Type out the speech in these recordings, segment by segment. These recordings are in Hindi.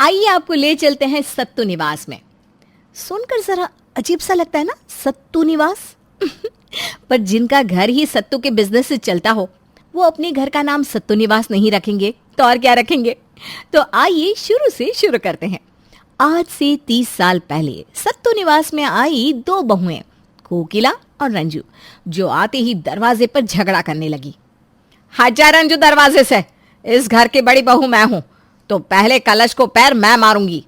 आइए आपको ले चलते हैं सत्तू निवास में। सुनकर जरा अजीब सा लगता है ना, सत्तू निवास। पर जिनका घर ही सत्तू के बिजनेस से चलता हो वो अपने घर का नाम सत्तू निवास नहीं रखेंगे तो और क्या रखेंगे। तो आइए शुरू से शुरू करते हैं। आज से 30 साल पहले सत्तू निवास में आई दो बहुएं, कोकिला और रंजू, जो आते ही दरवाजे पर झगड़ा करने लगी। हट जा रंजू दरवाजे से, इस घर की बड़ी बहू मैं हूं, तो पहले कलश को पैर मैं मारूंगी।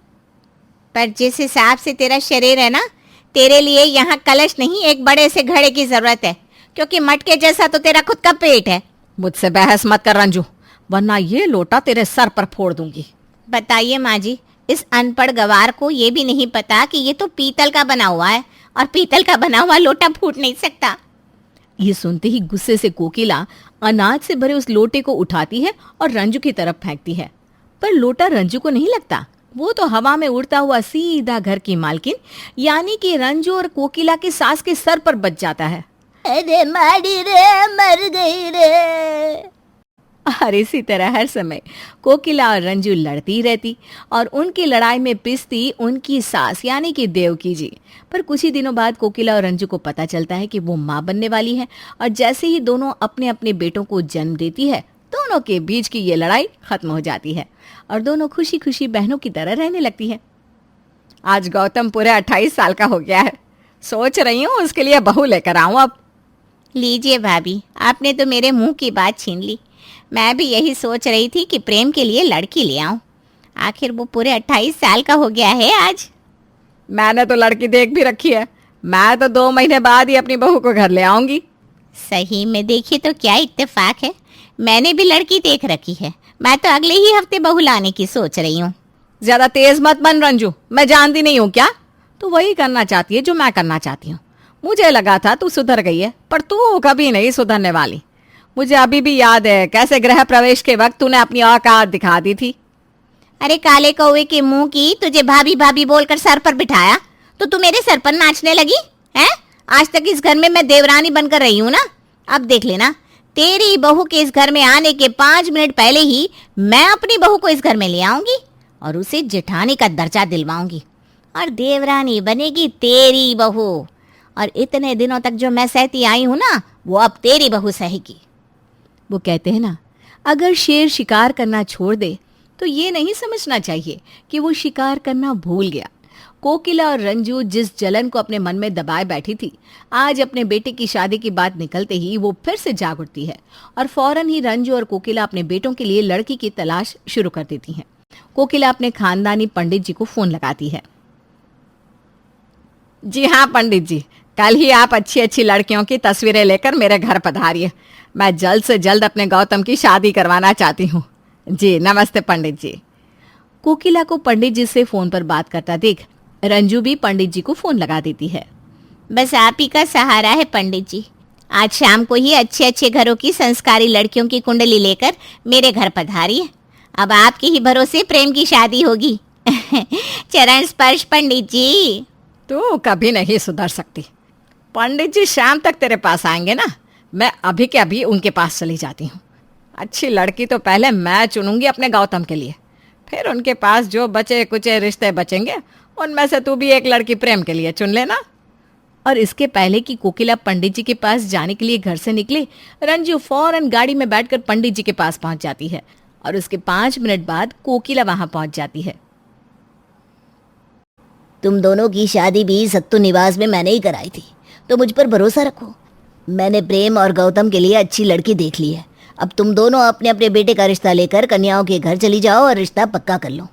पर जिस हिसाब से तेरा शरीर है ना, तेरे लिए यहाँ कलश नहीं एक बड़े से घड़े की जरूरत है, क्योंकि मटके जैसा तो तेरा खुद का पेट है। मुझसे बहस मत कर रंजू, वरना ये लोटा तेरे सर पर फोड़ दूंगी। बताइए माँ जी, इस अनपढ़ गवार को ये भी नहीं पता कि ये तो पीतल का बना हुआ है और पीतल का बना हुआ लोटा फूट नहीं सकता। ये सुनते ही गुस्से से कोकिला अनाज से भरे उस लोटे को उठाती है और रंजू की तरफ फेंकती है। पर लोटा रंजू को नहीं लगता, वो तो हवा में उड़ता हुआ सीधा घर की मालकिन यानी कि रंजू और कोकिला की सास के सर पर बच जाता है। अरे मारी रे, मर गई रे। और इसी तरह हर समय कोकिला और रंजू लड़ती रहती और उनकी लड़ाई में पिसती उनकी सास यानी कि देवकी जी। पर कुछ ही दिनों बाद कोकिला और रंजू को पता चलता है कि वो माँ बनने वाली है, और जैसे ही दोनों अपने अपने बेटों को जन्म देती है, दोनों के बीच की ये लड़ाई खत्म हो जाती है और दोनों खुशी खुशी बहनों की तरह रहने लगती है। आज गौतम पूरे 28 साल का हो गया है, सोच रही हूँ उसके लिए बहू लेकर आऊं अब। लीजिए भाभी, आपने तो मेरे मुंह की बात छीन ली। मैं भी यही सोच रही थी कि प्रेम के लिए लड़की ले आऊं। आखिर वो पूरे 28 साल का हो गया है आज। मैंने तो लड़की देख भी रखी है, मैं तो 2 महीने बाद ही अपनी बहू को घर ले आऊंगी। सही में देखिए तो क्या इत्तेफाक है, मैंने भी लड़की देख रखी है। मैं तो अगले ही हफ्ते बहू लाने की सोच रही हूँ। ज्यादा तेज मत बन रंजू, मैं जानती नहीं हूँ क्या, तू वही करना चाहती है जो मैं करना चाहती हूँ। मुझे लगा था तू सुधर गई है, पर तू कभी नहीं सुधरने वाली। मुझे अभी भी याद है कैसे गृह प्रवेश के वक्त तूने अपनी औकात दिखा दी थी। अरे काले कौवे के मुंह की, तुझे भाभी भाभी बोलकर सर पर बिठाया तो तू मेरे सर पर नाचने लगी है। आज तक इस घर में मैं देवरानी बनकर रही हूँ ना, अब देख लेना, तेरी बहू के इस घर में आने के 5 मिनट पहले ही मैं अपनी बहू को इस घर में ले आऊंगी और उसे जेठानी का दर्जा दिलवाऊंगी, और देवरानी बनेगी तेरी बहू। और इतने दिनों तक जो मैं सहती आई हूं ना, वो अब तेरी बहू सहेगी। वो कहते हैं ना, अगर शेर शिकार करना छोड़ दे तो ये नहीं समझना चाहिए कि वो शिकार करना भूल गया। कोकिला और रंजू जिस जलन को अपने मन में दबाए बैठी थी, आज अपने बेटे की शादी की बात निकलते ही वो फिर से जाग उठती है और फौरन ही रंजू और कोकिला अपने बेटों के लिए लड़की की तलाश शुरू कर देती हैं। कोकिला अपने खानदानी पंडित जी को फोन लगाती है। जी हाँ पंडित जी, कल ही आप अच्छी अच्छी लड़कियों की तस्वीरें लेकर मेरे घर पधारिए। मैं जल्द से जल्द अपने गौतम की शादी करवाना चाहती हूँ। जी नमस्ते पंडित जी। कोकिला को पंडित जी से फोन पर बात करता देख रंजू भी पंडित जी को फोन लगा देती है। बस आप ही का सहारा है पंडित जी, आज शाम को ही अच्छे अच्छे घरों की संस्कारी लड़कियों की कुंडली लेकर मेरे घर पधारिए। अब आपके ही भरोसे प्रेम की शादी होगी। चरण स्पर्श पंडित जी। तो कभी नहीं सुधर सकती। पंडित जी शाम तक तेरे पास आएंगे ना, मैं अभी के अभी उनके पास चली जाती हूँ। अच्छी लड़की तो पहले मैं चुनूंगी अपने गौतम के लिए, फिर उनके पास जो बचे कुचे रिश्ते बचेंगे उनमें से तू भी एक लड़की प्रेम के लिए चुन लेना। और इसके पहले कि कोकिला पंडित जी के पास जाने के लिए घर से निकले, रंजू फौरन गाड़ी में बैठकर पंडित जी के पास पहुंच जाती है और उसके 5 मिनट बाद कोकिला वहां पहुंच जाती है। तुम दोनों की शादी भी सत्तू निवास में मैंने ही कराई थी, तो मुझ पर भरोसा रखो। मैंने प्रेम और गौतम के लिए अच्छी लड़की देख ली है। अब तुम दोनों अपने अपने बेटे का रिश्ता लेकर कन्याओं के घर चली जाओ और रिश्ता पक्का कर लो।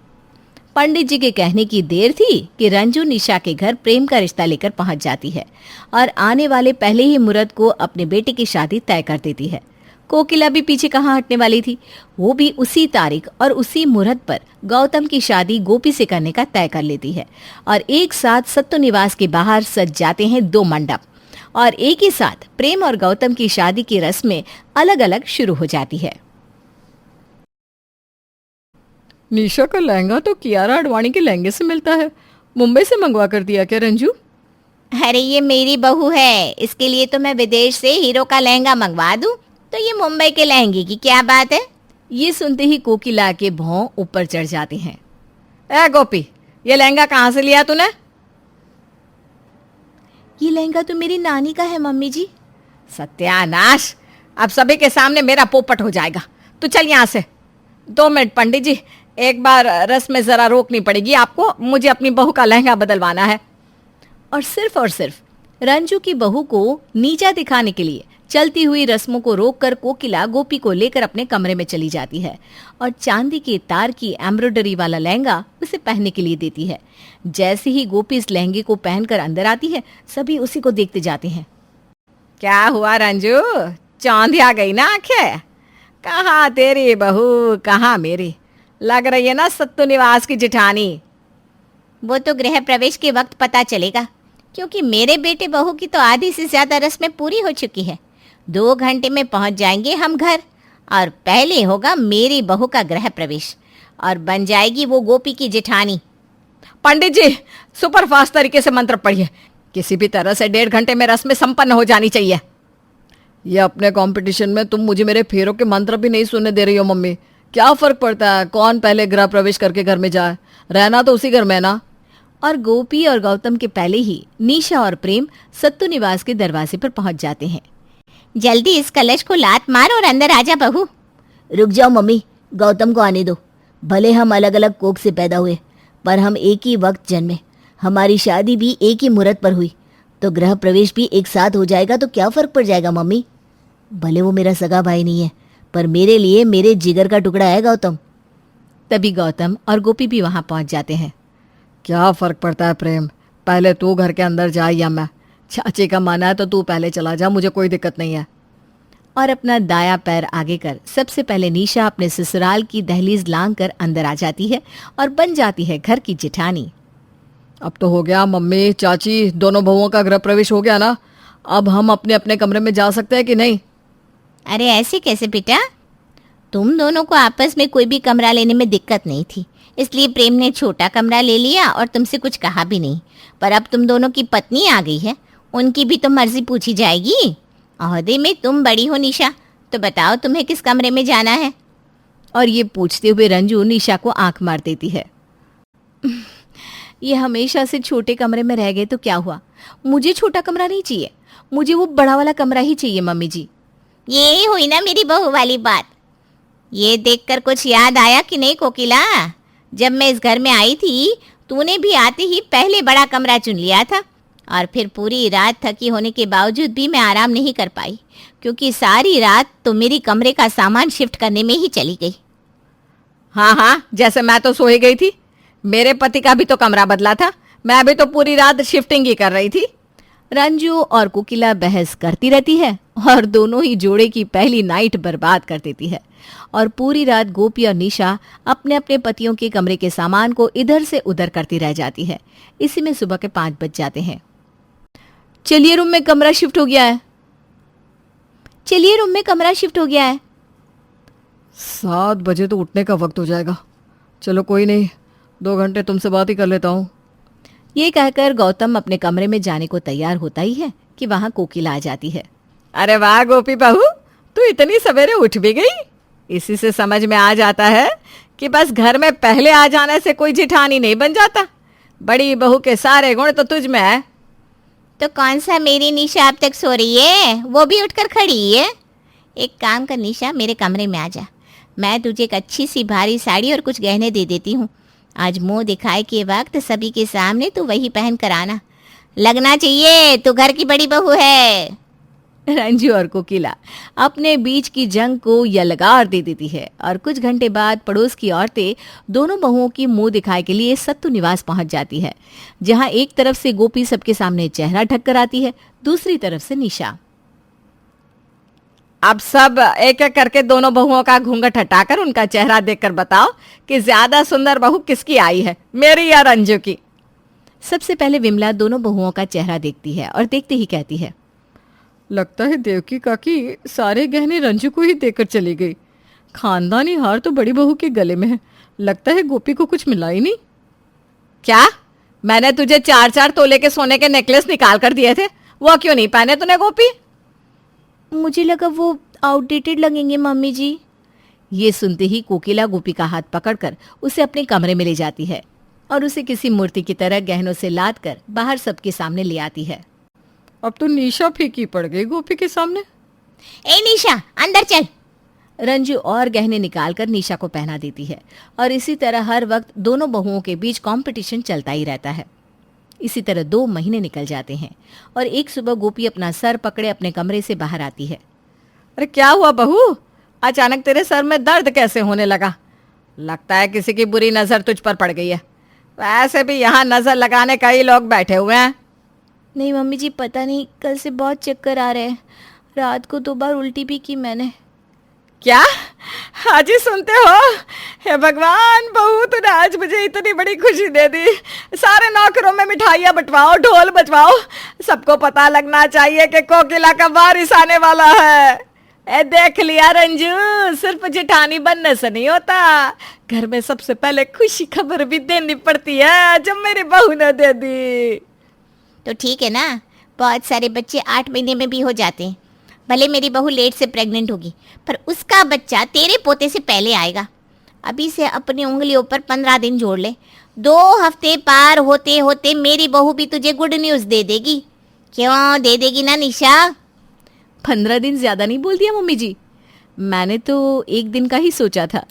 पंडित जी के कहने की देर थी कि रंजू निशा के घर प्रेम का रिश्ता लेकर पहुंच जाती है और आने वाले पहले ही मुहूर्त को अपने बेटे की शादी तय कर देती है। कोकिला भी पीछे कहाँ हटने वाली थी, वो भी उसी तारीख और उसी मुहूर्त पर गौतम की शादी गोपी से करने का तय कर लेती है और एक साथ सत्तू निवास के बाहर सज जाते हैं 2 मंडप और एक ही साथ प्रेम और गौतम की शादी की रस्में अलग अलग शुरू हो जाती है। निशा का लहंगा तो कियारा आडवाणी के लहंगे से मिलता है, मुंबई से मंगवा कर दिया क्या रंजू? अरे ये मेरी बहू है, इसके लिए तो मैं विदेश से हीरो का लहंगा मंगवा दूं, तो ये मुंबई के लहंगे की क्या बात है। ये सुनते ही कोकिला के भौं ऊपर चढ़ जाते हैं। ए गोपी, ये लहंगा कहाँ से लिया तूने? ये लहंगा तो मेरी नानी का है मम्मी जी। सत्यानाश, अब सभी के सामने मेरा पोपट हो जाएगा। तू चल यहाँ से। 2 मिनट पंडित जी, एक बार रस्म जरा रोकनी पड़ेगी आपको, मुझे अपनी बहू का लहंगा बदलवाना है। और सिर्फ रंजू की बहू को नीचा दिखाने के लिए चलती हुई रस्मों को रोककर कोकिला गोपी को लेकर अपने कमरे में चली जाती है और चांदी के तार की एम्ब्रॉयडरी वाला लहंगा उसे पहनने के लिए देती है। जैसे ही गोपी इस लहंगे को पहनकर अंदर आती है, सभी उसी को देखते जाते हैं। क्या हुआ रंजू, चौंधिया गई ना आंखें? कहाँ तेरी बहू, कहाँ मेरी? लग रही है ना सत्तू निवास की जिठानी। वो तो गृह प्रवेश के वक्त पता चलेगा, क्योंकि मेरे बेटे बहू की तो आधी से ज्यादा रस्में पूरी हो चुकी है। 2 घंटे में पहुंच जाएंगे हम घर, और पहले होगा मेरी बहू का गृह प्रवेश, और बन जाएगी वो गोपी की जेठानी। पंडित जी, सुपरफास्ट तरीके से मंत्र पढ़िए। किसी भी तरह से 1.5 घंटे में रस्में संपन्न हो जानी चाहिए। ये अपने कंपटीशन में तुम मुझे मेरे फेरों के मंत्र भी नहीं सुनने दे रही हो मम्मी। क्या फर्क पड़ता है कौन पहले गृह प्रवेश करके घर में जाए, रहना तो उसी घर में ना। और गोपी और गौतम के पहले ही निशा और प्रेम सत्तू निवास के दरवाजे पर पहुंच जाते हैं। जल्दी इस कलश को लात मार और अंदर आजा बहू। रुक जाओ मम्मी, गौतम को आने दो। भले हम अलग अलग कोख से पैदा हुए, पर हम एक ही वक्त जन्मे। हमारी शादी भी एक ही मुहूर्त पर हुई, तो गृह प्रवेश भी एक साथ हो जाएगा तो क्या फर्क पड़ जाएगा मम्मी? भले वो मेरा सगा भाई नहीं है, पर मेरे लिए मेरे जिगर का टुकड़ा है गौतम। तभी गौतम और गोपी भी वहां पहुंच जाते हैं। क्या फर्क पड़ता है प्रेम, पहले तू घर के अंदर जा या मैं? चाची का माना है तो तू पहले चला जा, मुझे कोई दिक्कत नहीं है। और अपना दाया पैर आगे कर सबसे पहले निशा अपने ससुराल की दहलीज लांग कर अंदर आ जाती है और बन जाती है घर की जिठानी। अब तो हो गया मम्मी चाची, दोनों बहुओं का गृह प्रवेश हो गया ना, अब हम अपने अपने कमरे में जा सकते हैं कि नहीं? अरे ऐसे कैसे बेटा, तुम दोनों को आपस में कोई भी कमरा लेने में दिक्कत नहीं थी, इसलिए प्रेम ने छोटा कमरा ले लिया और तुमसे कुछ कहा भी नहीं। पर अब तुम दोनों की पत्नी आ गई है, उनकी भी तो मर्जी पूछी जाएगी। ओहदे में तुम बड़ी हो निशा, तो बताओ तुम्हें किस कमरे में जाना है? और ये पूछते हुए रंजू निशा को आंख मार देती है। ये हमेशा से छोटे कमरे में रह गए तो क्या हुआ, मुझे छोटा कमरा नहीं चाहिए, मुझे वो बड़ा वाला कमरा ही चाहिए मम्मी जी। ये हुई ना मेरी बहू वाली बात। ये देखकर कुछ याद आया कि नहीं कोकिला? जब मैं इस घर में आई थी, तूने भी आते ही पहले बड़ा कमरा चुन लिया था, और फिर पूरी रात थकी होने के बावजूद भी मैं आराम नहीं कर पाई, क्योंकि सारी रात तो मेरी कमरे का सामान शिफ्ट करने में ही चली गई। हाँ, जैसे मैं तो सोई गई थी, मेरे पति का भी तो कमरा बदला था, मैं भी तो पूरी रात शिफ्टिंग ही कर रही थी। रंजू और कोकिला बहस करती रहती है और दोनों ही जोड़े की पहली नाइट बर्बाद कर देती है। और पूरी रात गोपी और निशा अपने अपने पतियों के कमरे के सामान को इधर से उधर करती रह जाती है। इसी में सुबह के 5 बज जाते हैं। चलिए रूम में कमरा शिफ्ट हो गया है। 7 बजे तो उठने का वक्त हो जाएगा। चलो कोई नहीं, 2 घंटे तुमसे बात ही कर लेता हूँ। ये कहकर गौतम अपने कमरे में जाने को तैयार होता ही है कि वहां कोकिला आ जाती है। अरे वाह गोपी बहू, तू इतनी सवेरे उठ भी गई। इसी से समझ में आ जाता है कि बस घर में पहले आ जाने से कोई जिठानी नहीं बन जाता। बड़ी बहू के सारे गुण तो तुझ में है। तो कौन सा मेरी निशा अब तक सो रही है, वो भी उठकर खड़ी है? एक काम कर निशा, मेरे कमरे में आ जा, मैं तुझे एक अच्छी सी भारी साड़ी और कुछ गहने दे देती हूँ। आज मुंह दिखाए के वक्त सभी के सामने तू वही पहन कर आना, लगना चाहिए तू घर की बड़ी बहू है। रंजू और कोकिला अपने बीच की जंग को यलगार दे देती है और कुछ घंटे बाद पड़ोस की औरतें दोनों बहुओं की मुंह दिखाए के लिए सत्तू निवास पहुंच जाती है, जहां एक तरफ से गोपी सबके सामने चेहरा ढक कर आती है, दूसरी तरफ से निशा। अब सब एक एक करके दोनों बहुओं का घूंघट हटाकर उनका चेहरा देखकर बताओ कि ज्यादा सुंदर बहू किसकी आई है, मेरी या रंजू की। सबसे पहले विमला दोनों बहुओं का चेहरा देखती है और देखते ही कहती है, लगता है देवकी काकी सारे गहने रंजू को ही देकर चली गई। खानदानी हार तो बड़ी बहू के गले में है, लगता है गोपी को कुछ मिला ही नहीं। क्या? मैंने तुझे 4-4 तोले के सोने के नेकलेस निकाल कर दिए थे, वो क्यों नहीं पहने तूने गोपी? मुझे लगा वो आउटडेटेड लगेंगे मम्मी जी। ये सुनते ही कोकिला गोपी का हाथ पकड़कर उसे अपने कमरे में ले जाती है और उसे किसी मूर्ति की तरह गहनों से लाद कर बाहर सबके सामने ले आती है। अब तो निशा फीकी पड़ गई गोपी के सामने। ए निशा, अंदर चल। रंजू और गहने निकालकर निशा को पहना देती है और इसी तरह हर वक्त दोनों बहुओं के बीच कंपटीशन चलता ही रहता है। इसी तरह 2 महीने निकल जाते हैं और एक सुबह गोपी अपना सर पकड़े अपने कमरे से बाहर आती है। अरे क्या हुआ बहू, अचानक तेरे सर में दर्द कैसे होने लगा? लगता है किसी की बुरी नजर तुझ पर पड़ गई है। वैसे भी यहाँ नजर लगाने कई लोग बैठे हुए हैं। नहीं मम्मी जी, पता नहीं, कल से बहुत चक्कर आ रहे हैं। रात को 2 बार उल्टी भी की मैंने। क्या आज ही सुनते हो? हे भगवान, बहू तूने आज मुझे इतनी बड़ी खुशी दे दी। सारे नौकरों में मिठाइयाँ बंटवाओ, ढोल बजवाओ, सबको पता लगना चाहिए कि कोकिला का वारिस आने वाला है। ए देख लिया रंजू, सिर्फ जेठानी बनने से नहीं होता, घर में सबसे पहले खुशी खबर भी देनी पड़ती है, जो मेरी बहू ने दे दी। तो ठीक है ना, बहुत सारे बच्चे 8 महीने में भी हो जाते हैं। भले मेरी बहू लेट से प्रेग्नेंट होगी, पर उसका बच्चा तेरे पोते से पहले आएगा। अभी से अपनी उंगलियों पर 15 दिन जोड़ ले। 2 हफ्ते पार होते होते मेरी बहू भी तुझे गुड न्यूज़ दे देगी। क्यों दे देगी ना निशा? 15 दिन ज्यादा नहीं बोल दिया मम्मी जी? मैंने तो 1 दिन का ही सोचा था।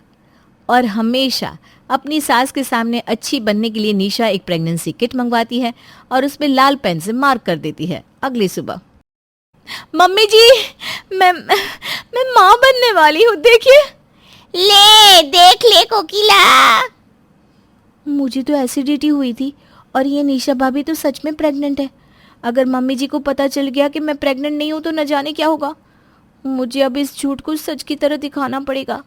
और हमेशा अपनी सास के सामने अच्छी बनने के लिए निशा एक प्रेगनेंसी किट मंगवाती है और उसमें लाल पेन से मार्क कर देती है। अगली सुबह, मम्मी जी मैं माँ बनने वाली हूँ, देखिए। ले देख ले कोकिला। मुझे तो एसिडिटी हुई थी और ये निशा भाभी तो सच में प्रेग्नेंट है। अगर मम्मी जी को पता चल गया कि मैं प्रेग्नेंट नहीं हूँ तो न जाने क्या होगा। मुझे अब इस झूठ को सच की तरह दिखाना पड़ेगा।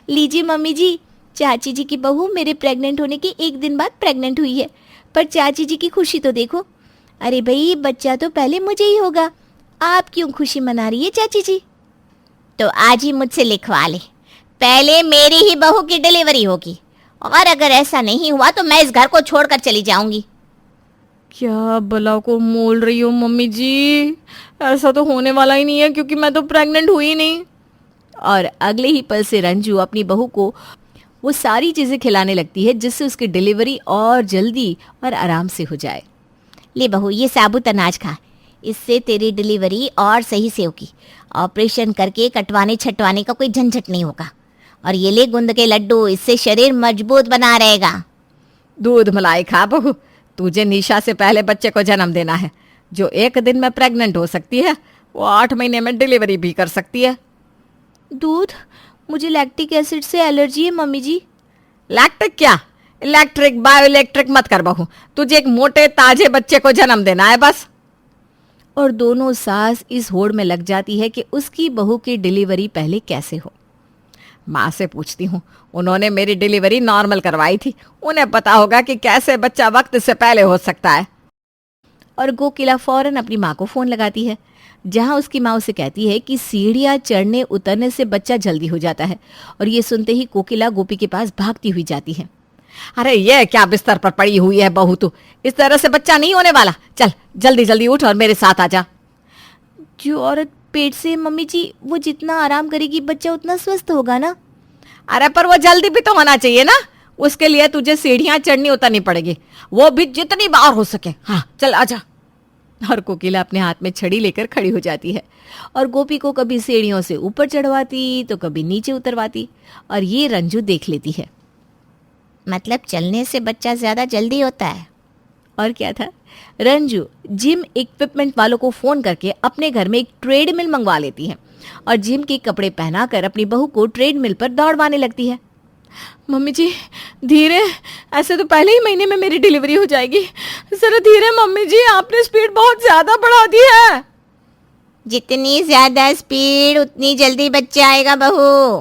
लीजिए मम्मी जी, चाची जी की बहू मेरे प्रेग्नेंट होने के 1 दिन बाद प्रेग्नेंट हुई है, पर चाची जी की खुशी तो देखो। अरे भाई, बच्चा तो पहले मुझे ही होगा, आप क्यों खुशी मना रही है चाची जी? तो आज ही मुझसे लिखवा ले, पहले मेरी ही बहू की डिलीवरी होगी, और अगर ऐसा नहीं हुआ तो मैं इस घर को छोड़कर चली जाऊंगी। क्या भला को मोल रही हो मम्मी जी? ऐसा तो होने वाला ही नहीं है, क्योंकि मैं तो प्रेग्नेंट हुई ही नहीं। और अगले ही पल से रंजू अपनी बहू को वो सारी चीजें खिलाने लगती है जिससे उसकी डिलीवरी और जल्दी और आराम से हो जाए। ले बहू, ये साबुत अनाज खा, इससे तेरी डिलीवरी और सही से होगी। ऑपरेशन करके कटवाने छटवाने का कोई झंझट नहीं होगा। और ये ले गुंद के लड्डू, इससे शरीर मजबूत बना रहेगा। दूध मलाई खा बहू, तुझे निशा से पहले बच्चे को जन्म देना है। जो 1 दिन में प्रेग्नेंट हो सकती है, वो 8 महीने में डिलीवरी भी कर सकती है। दूध? मुझे लैक्टिक एसिड से एलर्जी है मम्मी जी। लैक्टिक क्या, इलेक्ट्रिक बायो इलेक्ट्रिक मत कर बहू, तुझे एक मोटे ताजे बच्चे को जन्म देना है बस। और दोनों सास इस होड़ में लग जाती है कि उसकी बहू की डिलीवरी पहले कैसे हो। माँ से पूछती हूँ, उन्होंने मेरी डिलीवरी नॉर्मल करवाई थी, उन्हें पता होगा कि कैसे बच्चा वक्त से पहले हो सकता है। और कोकिला फौरन अपनी माँ को फोन लगाती है, जहाँ उसकी माँ उसे कहती है कि सीढ़ियाँ चढ़ने उतरने से बच्चा जल्दी हो जाता है। और ये सुनते ही कोकिला गोपी के पास भागती हुई जाती है। अरे ये क्या बिस्तर पर पड़ी हुई है बहू तू, इस तरह से बच्चा नहीं होने वाला, चल जल्दी जल्दी उठ और मेरे साथ आ जा। जो औरत पेट से मम्मी जी, वो जितना आराम करेगी बच्चा उतना स्वस्थ होगा ना। अरे पर वो जल्दी भी तो होना चाहिए ना, उसके लिए तुझे सीढ़ियां चढ़नी उतरनी पड़ेगी, वो भी जितनी बार हो सके। हाँ चल आजा। और कोकिला अपने हाथ में छड़ी लेकर खड़ी हो जाती है और गोपी को कभी सीढ़ियों से ऊपर चढ़वाती तो कभी नीचे उतरवाती। और ये रंजू देख लेती है। मतलब चलने से बच्चा ज्यादा जल्दी होता है। और क्या था, रंजू जिम इक्विपमेंट वालों को फोन करके अपने घर में एक ट्रेडमिल मंगवा लेती है और जिम के कपड़े पहनाकर अपनी बहू को ट्रेडमिल पर दौड़वाने लगती है। मम्मी जी धीरे, ऐसे तो पहले ही महीने में मेरी डिलीवरी हो जाएगी, जरा धीरे मम्मी जी, आपने स्पीड बहुत ज्यादा बढ़ा दी है। जितनी ज्यादा स्पीड उतनी जल्दी बच्चा आएगा बहू।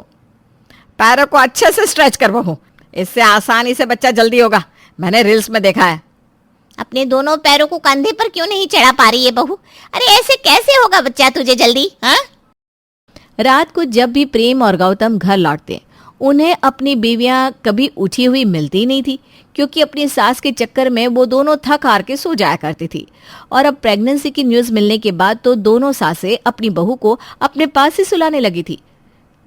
पैरों को अच्छे से स्ट्रेच कर बहू, इससे आसानी से बच्चा जल्दी होगा, मैंने रील्स में देखा है। अपने दोनों पैरों को कंधे पर क्यों नहीं चढ़ा पा रही है बहू? अरे ऐसे कैसे होगा बच्चा तुझे जल्दी? हाँ, रात को जब भी प्रेम और गौतम घर लौटते, उन्हें अपनी बीवियां कभी उठी हुई मिलती नहीं थी, क्योंकि अपनी सास के चक्कर में वो दोनों थक हार के सो जाया करती थी। और अब प्रेगनेंसी की न्यूज़ मिलने के बाद तो दोनों सासें अपनी बहू को अपने पास ही सुलाने लगी थी।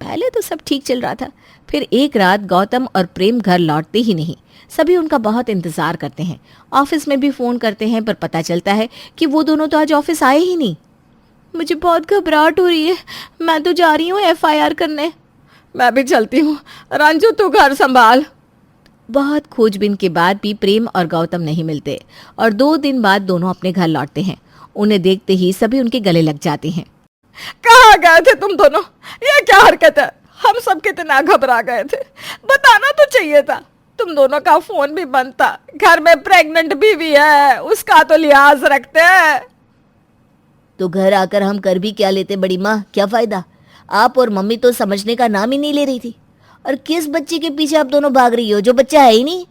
पहले तो सब ठीक चल रहा था, फिर एक रात गौतम और प्रेम घर लौटते ही नहीं। सभी उनका बहुत इंतजार करते हैं, ऑफिस में भी फोन करते हैं, पर पता चलता है कि वो दोनों तो आज ऑफिस आए ही नहीं। मुझे बहुत घबराहट हो रही है, मैं तो जा रही हूँ FIR करने। मैं भी चलती हूँ, रंजू तू घर संभाल। बहुत खोजबीन के बाद भी प्रेम और गौतम नहीं मिलते और 2 दिन बाद दोनों अपने घर लौटते हैं। उन्हें देखते ही सभी उनके गले लग जाते हैं। कहाँ गए थे तुम दोनों? ये क्या हरकत है? हम सब कितना घबरा गए थे, बताना तो चाहिए था। तुम दोनों का फोन भी बंद था, घर में प्रेग्नेंट बीवी है, उसका तो लिहाज रखते हैं। तो घर आकर हम कर भी क्या लेते बड़ी माँ, क्या फायदा? आप और मम्मी तो समझने का नाम ही नहीं ले रही थी। और किस बच्चे के पीछे आप दोनों भाग रही हो जो बच्चा है ही नहीं?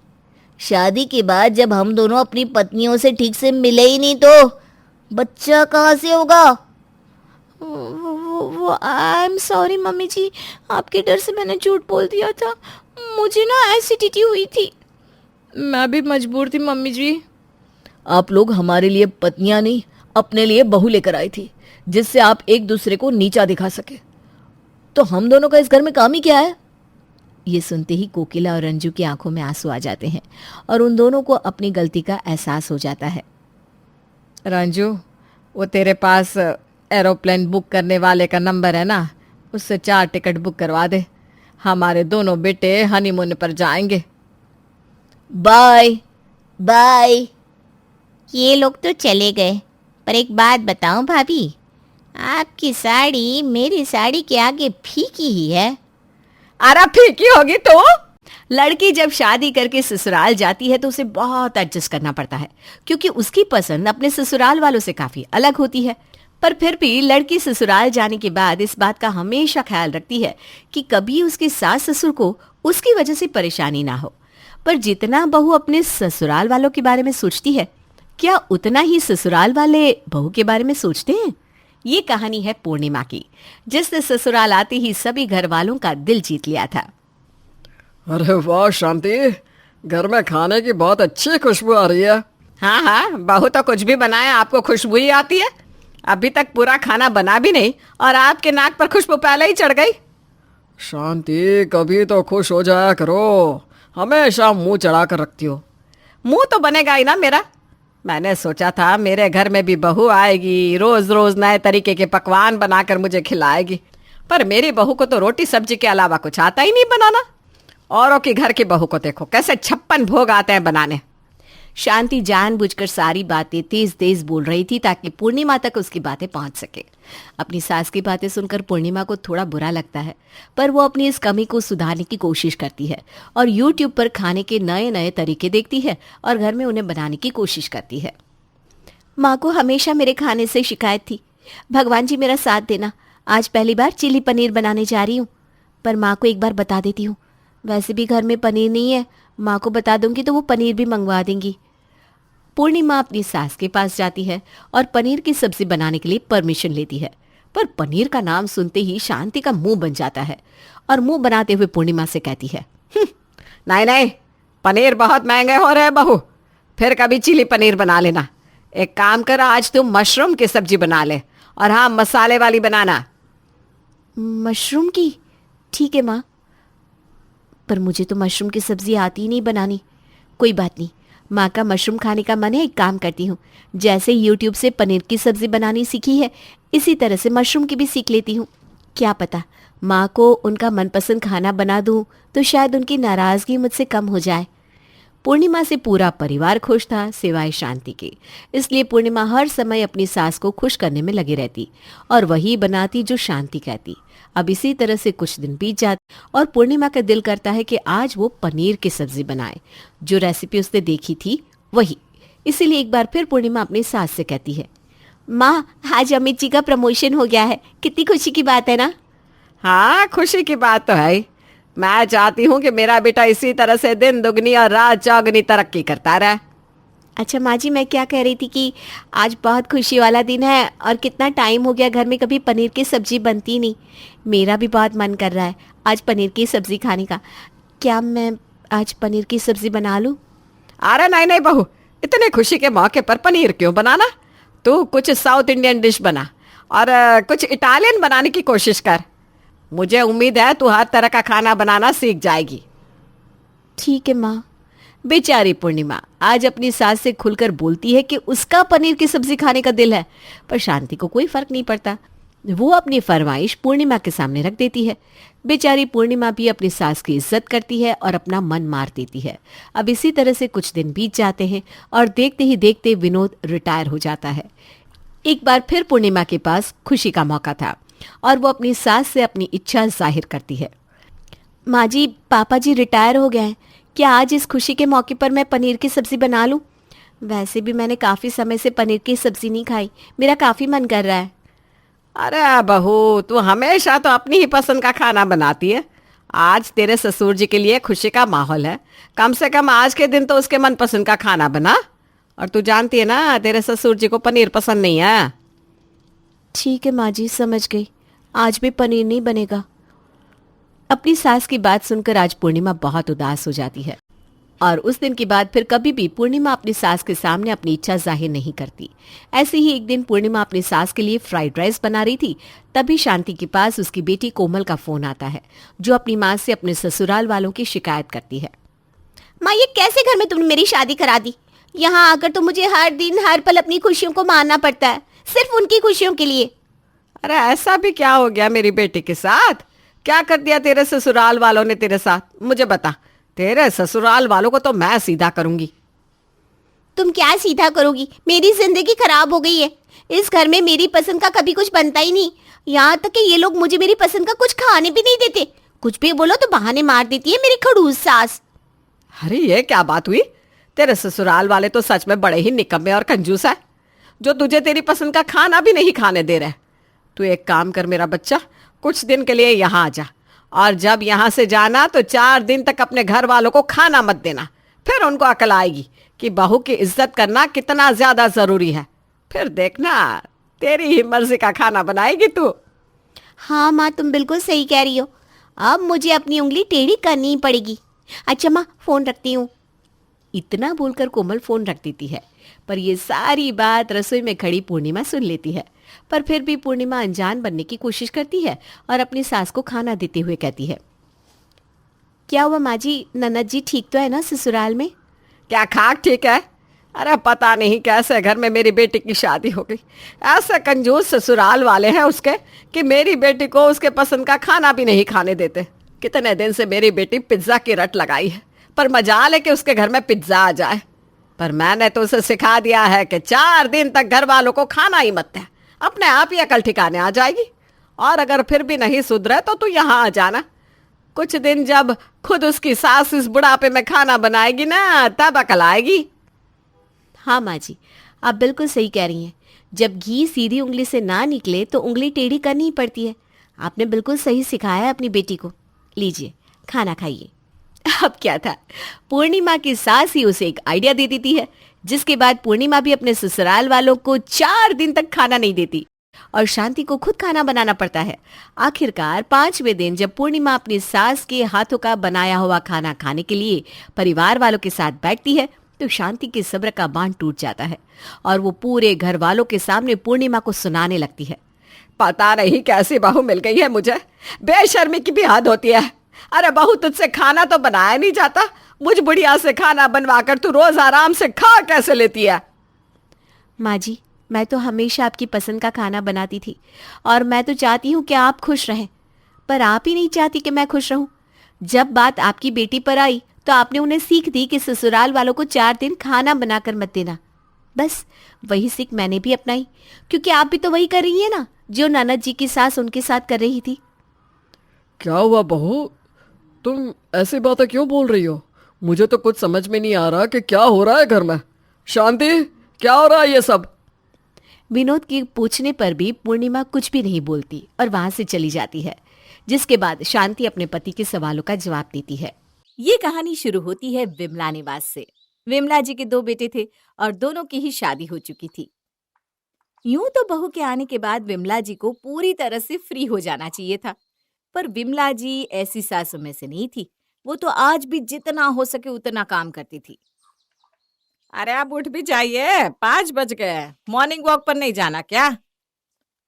शादी के बाद जब हम दोनों अपनी पत्नियों से ठीक से मिले ही नहीं तो बच्चा कहाँ से होगा? वो आई एम सॉरी मम्मी जी, आपके डर से मैंने झूठ बोल दिया था। मुझे ना एसिडिटी हुई थी। मैं भी मजबूर थी मम्मी जी। आप लोग हमारे लिए पत्नियां नहीं, अपने लिए बहू लेकर आई थी, जिससे आप एक दूसरे को नीचा दिखा सके। तो हम दोनों का इस घर में काम ही क्या है? ये सुनते ही कोकिला और रंजू की आंखों में आंसू आ जाते हैं और उन दोनों को अपनी गलती का एहसास हो जाता है। रंजू, वो तेरे पास एरोप्लेन बुक करने वाले का नंबर है ना, उससे 4 टिकट बुक करवा दे। हमारे दोनों बेटे हनीमून पर जाएंगे। Bye bye. ये लोग तो चले गए, पर एक बात बताऊं भाभी, आपकी साड़ी मेरी साड़ी के आगे फीकी ही है। अरे फीकी होगी तो? लड़की जब शादी करके ससुराल जाती है तो उसे बहुत एडजस्ट करना पड़ता है, क्योंकि उसकी पसंद अपने ससुराल वालों से काफी अलग होती है। पर फिर भी लड़की ससुराल जाने के बाद इस बात का हमेशा ख्याल रखती है कि कभी उसके सास ससुर को उसकी वजह से परेशानी ना हो। पर जितना बहू अपने ससुराल वालों के बारे में सोचती है, क्या उतना ही ससुराल वाले बहू के बारे में सोचते हैं? ये कहानी है पूर्णिमा की, जिसने ससुराल आते ही सभी घर वालों का दिल जीत लिया था। अरे वाह शांति, घर में खाने की बहुत अच्छी खुशबू आ रही है। हाँ हाँ, बहू तो कुछ भी बनाए आपको खुशबू ही आती है। अभी तक पूरा खाना बना भी नहीं और आपके नाक पर खुशबू पहले ही चढ़ गई। शांति, कभी तो खुश हो जाया करो, हमेशा मुंह चढ़ा कर रखती हो। मुंह तो बनेगा ही ना मेरा। मैंने सोचा था मेरे घर में भी बहू आएगी, रोज रोज नए तरीके के पकवान बनाकर मुझे खिलाएगी, पर मेरी बहू को तो रोटी सब्जी के अलावा कुछ आता ही नहीं बनाना। औरों के घर की बहू को देखो कैसे 56 भोग आते हैं बनाने। शांति जानबूझकर सारी बातें तेज तेज बोल रही थी ताकि पूर्णिमा तक उसकी बातें पहुंच सके। अपनी सास की बातें सुनकर पूर्णिमा को थोड़ा बुरा लगता है, पर वो अपनी इस कमी को सुधारने की कोशिश करती है और YouTube पर खाने के नए नए तरीके देखती है और घर में उन्हें बनाने की कोशिश करती है। माँ को हमेशा मेरे खाने से शिकायत थी। भगवान जी मेरा साथ देना, आज पहली बार चिली पनीर बनाने जा रही हूँ। पर माँ को एक बार बता देती हूँ, वैसे भी घर में पनीर नहीं है, माँ को बता दूंगी तो वो पनीर भी मंगवा देंगी। पूर्णिमा अपनी सास के पास जाती है और पनीर की सब्जी बनाने के लिए परमिशन लेती है, पर पनीर का नाम सुनते ही शांति का मुंह बन जाता है और मुंह बनाते हुए पूर्णिमा से कहती है, नहीं नहीं, पनीर बहुत महंगे हो रहे बहू, फिर कभी चिली पनीर बना लेना। एक काम कर, आज तुम मशरूम की सब्जी बना ले, और हाँ, मसाले वाली बनाना। मशरूम की? ठीक है माँ, पर मुझे तो मशरूम की सब्जी आती ही नहीं बनानी। कोई बात नहीं, माँ का मशरूम खाने का मन है, एक काम करती हूँ, जैसे यूट्यूब से पनीर की सब्जी बनानी सीखी है, इसी तरह से मशरूम की भी सीख लेती हूँ। क्या पता माँ को उनका मनपसंद खाना बना दूँ तो शायद उनकी नाराज़गी मुझसे कम हो जाए। पूर्णिमा से पूरा परिवार खुश था सिवाय शांति के, इसलिए पूर्णिमा हर समय अपनी सास को खुश करने में लगी रहती और वही बनाती जो शांति कहती। अब इसी तरह से कुछ दिन बीत जाते और पूर्णिमा का दिल करता है कि आज वो पनीर की सब्जी बनाए, जो रेसिपी उसने देखी थी वही। इसीलिए एक बार फिर पूर्णिमा अपनी सास से कहती है, माँ आज अमित जी का प्रमोशन हो गया है, कितनी खुशी की बात है ना? हाँ, खुशी की बात तो है। मैं चाहती हूँ कि मेरा बेटा इसी तरह से दिन दुगनी और रात चौगनी तरक्की करता रहे। अच्छा माँ जी, मैं क्या कह रही थी कि आज बहुत खुशी वाला दिन है और कितना टाइम हो गया घर में कभी पनीर की सब्जी बनती नहीं। मेरा भी बहुत मन कर रहा है आज पनीर की सब्जी खाने का। क्या मैं आज पनीर की सब्जी बना लूँ? अरे नहीं नहीं बहू, इतने खुशी के मौके पर पनीर क्यों बनाना? तू कुछ साउथ इंडियन डिश बना और कुछ इटालियन बनाने की कोशिश कर। मुझे उम्मीद है तू हर तरह का खाना बनाना सीख जाएगी। ठीक है माँ। बेचारी पूर्णिमा आज अपनी सास से खुलकर बोलती है कि उसका पनीर की सब्जी खाने का दिल है, पर शांति को कोई फर्क नहीं पड़ता। वो अपनी फरमाइश पूर्णिमा के सामने रख देती है। बेचारी पूर्णिमा भी अपनी सास की इज्जत करती है और अपना मन मार देती है। अब इसी तरह से कुछ दिन बीत जाते हैं और देखते ही देखते विनोद रिटायर हो जाता है। एक बार फिर पूर्णिमा के पास खुशी का मौका था और वो अपनी सास से अपनी इच्छा जाहिर करती है। माँ जी, पापा जी रिटायर हो गए हैं, क्या आज इस खुशी के मौके पर मैं पनीर की सब्जी बना लूं? वैसे भी मैंने काफ़ी समय से पनीर की सब्जी नहीं खाई, मेरा काफ़ी मन कर रहा है। अरे बहू, तू हमेशा तो अपनी ही पसंद का खाना बनाती है। आज तेरे ससुर जी के लिए खुशी का माहौल है, कम से कम आज के दिन तो उसके मनपसंद का खाना बना। और तू जानती है ना तेरे ससुर जी को पनीर पसंद नहीं है। ठीक है माँ जी, समझ गई, आज भी पनीर नहीं बनेगा। अपनी सास की बात सुनकर आज पूर्णिमा बहुत उदास हो जाती है और उस दिन के बाद फिर कभी भी पूर्णिमा अपनी सास के सामने अपनी इच्छा जाहिर नहीं करती। ऐसे ही एक दिन पूर्णिमा अपनी सास के लिए फ्राइड राइस बना रही थी, तभी शांति के पास उसकी बेटी कोमल का फोन आता है, जो अपनी माँ से अपने ससुराल वालों की शिकायत करती है। माँ, ये कैसे घर में तुमने मेरी शादी करा दी? यहाँ आकर तो मुझे हर दिन हर पल अपनी खुशियों को मानना पड़ता है, सिर्फ उनकी खुशियों के लिए। अरे ऐसा भी क्या हो गया मेरी बेटी के साथ? क्या कर दिया तेरे ससुराल वालों ने तेरे साथ? मुझे बता। तेरे ससुराल वालों को तो मैं सीधा करूंगी। तुम क्या सीधा करोगी? मेरी जिंदगी खराब हो गई है। इस घर में मेरी पसंद का कभी कुछ बनता ही नहीं। यहाँ तक कि ये लोग मुझे मेरी पसंद का कुछ खाने भी नहीं देते। कुछ भी बोलो तो बहाने मार देती है मेरी खड़ूस सास। अरे ये क्या बात हुई? तेरे ससुराल वाले तो सच में बड़े ही निकम्मे और कंजूस है, जो तुझे तेरी पसंद का खाना भी नहीं खाने दे रहे। तू एक काम कर मेरा बच्चा, कुछ दिन के लिए यहाँ आ जा, और जब यहाँ से जाना तो 4 दिन तक अपने घर वालों को खाना मत देना। फिर उनको अकल आएगी कि बहू की इज्जत करना कितना ज्यादा जरूरी है। फिर देखना तेरी ही मर्जी का खाना बनाएगी तू। हाँ माँ, तुम बिल्कुल सही कह रही हो। अब मुझे अपनी उंगली टेढ़ी करनी ही पड़ेगी। अच्छा माँ, फोन रखती हूँ। इतना बोलकर कोमल फोन रख देती है, पर ये सारी बात रसोई में खड़ी पूर्णिमा सुन लेती है। पर फिर भी पूर्णिमा अनजान बनने की कोशिश करती है और अपनी सास को खाना देते हुए कहती है, क्या हुआ माँ जी, ननद जी ठीक तो है ना ससुराल में? क्या खाक ठीक है? अरे पता नहीं कैसे घर में मेरी बेटी की शादी हो गई। ऐसे कंजूस ससुराल वाले हैं उसके कि मेरी बेटी को उसके पसंद का खाना भी नहीं खाने देते। कितने दिन से मेरी बेटी पिज्ज़ा की रट लगाई है, पर मजाल है कि उसके घर में पिज्ज़ा आ जाए। पर मैंने तो उसे सिखा दिया है कि 4 दिन तक घर वालों को खाना ही मत दे, अपने आप ही अकल ठिकाने आ जाएगी। और अगर फिर भी नहीं सुधरे तो तू यहाँ आ जाना। कुछ दिन जब खुद उसकी सास इस बुढ़ापे में खाना बनाएगी ना, तब अकल आएगी। हाँ माँ जी, आप बिल्कुल सही कह रही हैं। जब घी सीधी उंगली से ना निकले तो उंगली टेढ़ी करनी ही पड़ती है। आपने बिल्कुल सही सिखाया है अपनी बेटी को। लीजिए खाना खाइए। अब क्या था, पूर्णिमा की सास ही उसे एक आइडिया दे देती है, जिसके बाद पूर्णिमा भी अपने ससुराल वालों को 4 दिन तक खाना नहीं देती और शांति को खुद खाना बनाना पड़ता है। आखिरकार 5वें दिन जब पूर्णिमा अपनी सास के हाथों का बनाया हुआ खाना खाने के लिए परिवार वालों के साथ बैठती है तो शांति के सब्र का बांध टूट जाता है और वो पूरे घर वालों के सामने पूर्णिमा को सुनाने लगती है। पता नहीं कैसी बहू मिल गई है मुझे, बेशर्मी की भी हद होती है। अरे बहू, तुझसे खाना तो बनाया नहीं जाता, मुझ बुढ़िया से खाना बनवाकर तू रोज आराम से खा कैसे लेती है? माँ जी, मैं तो हमेशा आपकी पसंद का खाना बनाती थी और मैं तो चाहती हूँ कि आप खुश रहें, पर आप ही नहीं चाहती कि मैं खुश रहूं। जब बात आपकी बेटी पर आई तो आपने उन्हें सीख दी कि ससुराल वालों को 4 दिन खाना बनाकर मत देना। बस वही सीख मैंने भी अपनाई, क्योंकि आप भी तो वही कर रही हैं ना जो ननद जी की सास उनके साथ कर रही थी। क्या हुआ बहू, तुम ऐसी बातें क्यों बोल रही हो? मुझे तो कुछ समझ में नहीं आ रहा कि क्या हो रहा है घर में। शांति, क्या हो रहा है ये सब? विनोद के पूछने पर भी पूर्णिमा कुछ भी नहीं बोलती और वहां से चली जाती है, जिसके बाद शांति अपने पति के सवालों का जवाब देती है। ये कहानी शुरू होती है विमला निवास से। विमला जी के 2 बेटे थे और दोनों की ही शादी हो चुकी थी। यूं तो बहू के आने के बाद विमला जी को पूरी तरह से फ्री हो जाना चाहिए था, पर विमला जी ऐसी सासों में से नहीं थी। वो तो आज भी जितना हो सके उतना काम करती थी। अरे आप उठ भी जाइए, 5 बज गए। मॉर्निंग वॉक पर नहीं जाना क्या?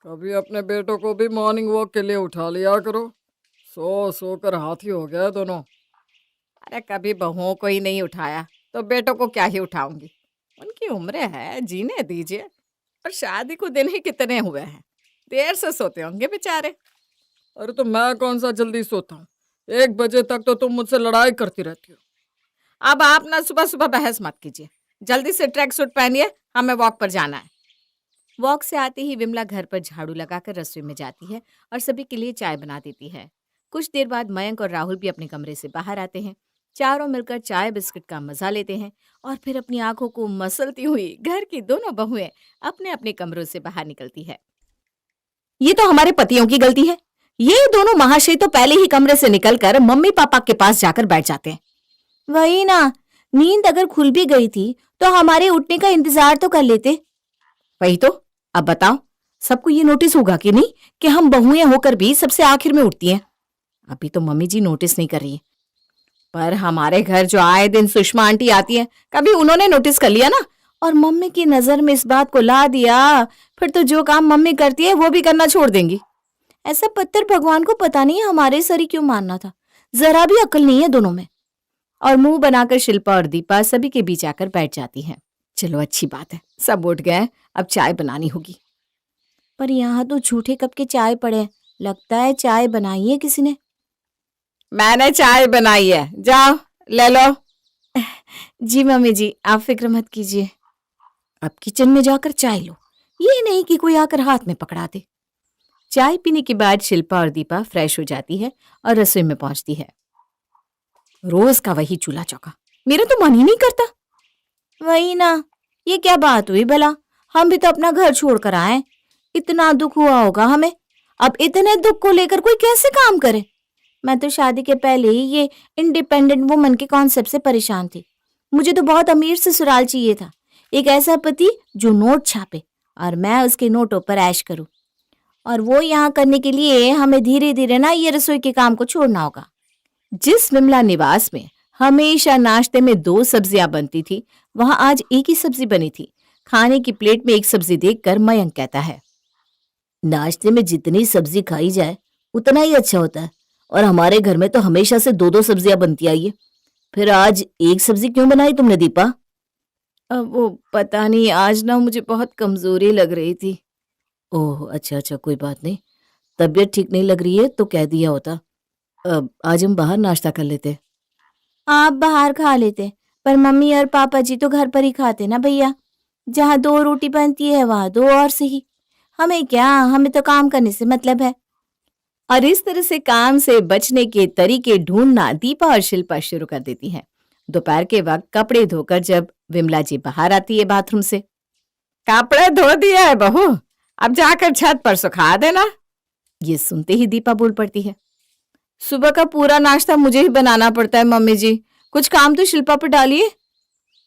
कभी अपने बेटों को भी मॉर्निंग वॉक के लिए उठा लिया करो। सो सोकर हाथी हो गया दोनों। अरे कभी बहुओं को ही नहीं उठाया तो बेटों को क्या ही उठाऊंगी। उनकी उम्र है, जीने दीजिए। और शादी को दिन ही कितने हुए हैं, देर से सोते होंगे बेचारे। अरे तो मैं कौन सा जल्दी सोता हूँ, 1 बजे तक तो तुम मुझसे लड़ाई करती रहती हो। अब आप ना सुबह सुबह बहस मत कीजिए, जल्दी से ट्रैक सूट पहनिए, हमें वॉक पर जाना है। वॉक से आते ही विमला घर पर झाड़ू लगाकर रसोई में जाती है और सभी के लिए चाय बना देती है। कुछ देर बाद मयंक और राहुल भी अपने कमरे से बाहर आते हैं। चारों मिलकर चाय बिस्किट का मजा लेते हैं और फिर अपनी आंखों को मसलती हुई घर की दोनों बहुएं अपने अपने कमरों से बाहर निकलती है। ये तो हमारे पतियों की गलती है। ये दोनों महाशय तो पहले ही कमरे से निकलकर मम्मी पापा के पास जाकर बैठ जाते हैं। वही ना, नींद अगर खुल भी गई थी तो हमारे उठने का इंतजार तो कर लेते। वही तो, अब बताओ सबको ये नोटिस होगा कि नहीं कि हम बहुएं होकर भी सबसे आखिर में उठती हैं। अभी तो मम्मी जी नोटिस नहीं कर रही है, पर हमारे घर जो आए दिन सुषमा आंटी आती है, कभी उन्होंने नोटिस कर लिया ना और मम्मी की नजर में इस बात को ला दिया, फिर तो जो काम मम्मी करती है वो भी करना छोड़ देंगी। ऐसा पत्थर भगवान को पता नहीं हमारे सर ही क्यों मानना था, जरा भी अकल नहीं है दोनों में। और मुंह बनाकर शिल्पा और दीपा सभी के बीच आकर बैठ जाती हैं। चलो अच्छी बात है, सब उठ गए, अब चाय बनानी होगी। पर यहाँ तो झूठे कप के चाय पड़े हैं, लगता है चाय बनाई है किसी ने। मैंने चाय बनाई है, जाओ ले लो। जी मम्मी जी, आप फिक्र मत कीजिए। अब किचन में जाकर चाय लो, ये नहीं कि कोई आकर हाथ में पकड़ा दे। चाय पीने के बाद शिल्पा और दीपा फ्रेश हो जाती है और रसोई में पहुंचती है। रोज का वही चूल्हा चौका, मेरा तो मन ही नहीं करता। वही ना, ये क्या बात हुई भला, हम भी तो अपना घर छोड़कर आए, इतना दुख हुआ होगा हमें। अब इतने दुख को लेकर कोई कैसे काम करे। मैं तो शादी के पहले ही ये इंडिपेंडेंट वुमन के कॉन्सेप्ट से परेशान थी। मुझे तो बहुत अमीर ससुराल चाहिए था, एक ऐसा पति जो नोट छापे और मैं उसके नोटों पर ऐश करूं। और वो यहाँ करने के लिए हमें धीरे धीरे ना ये रसोई के काम को छोड़ना होगा। जिस विमला निवास में हमेशा नाश्ते में 2 सब्जियां बनती थी, वहां आज एक ही सब्जी बनी थी। खाने की प्लेट में एक सब्जी देखकर मयंक कहता है, नाश्ते में जितनी सब्जी खाई जाए उतना ही अच्छा होता है, और हमारे घर में तो हमेशा से 2-2 सब्जियां बनती आई है। फिर आज एक सब्जी क्यों बनाई तुमने दीपा? अब वो पता नहीं, आज ना मुझे बहुत कमजोरी लग रही थी। ओह अच्छा, कोई बात नहीं। तबीयत ठीक नहीं लग रही है तो कह दिया होता। आज हम बाहर नाश्ता कर लेते। आप बाहर खा लेते, पर मम्मी और पापा जी तो घर पर ही खाते ना भैया। जहाँ 2 रोटी बनती है वहां 2 और सही। हमें क्या, हमें तो काम करने से मतलब है। और इस तरह से काम से बचने के तरीके ढूंढना दीपा और शिल्पा शुरू कर देती हैं। दोपहर के वक्त कपड़े धोकर जब विमला जी बाहर आती है बाथरूम से, कपड़े धो दिए है बहू, अब जाकर छत पर सुखा देना। ये सुनते ही दीपा बोल पड़ती है, सुबह का पूरा नाश्ता मुझे ही बनाना पड़ता है मम्मी जी, कुछ काम तो शिल्पा पर डालिए।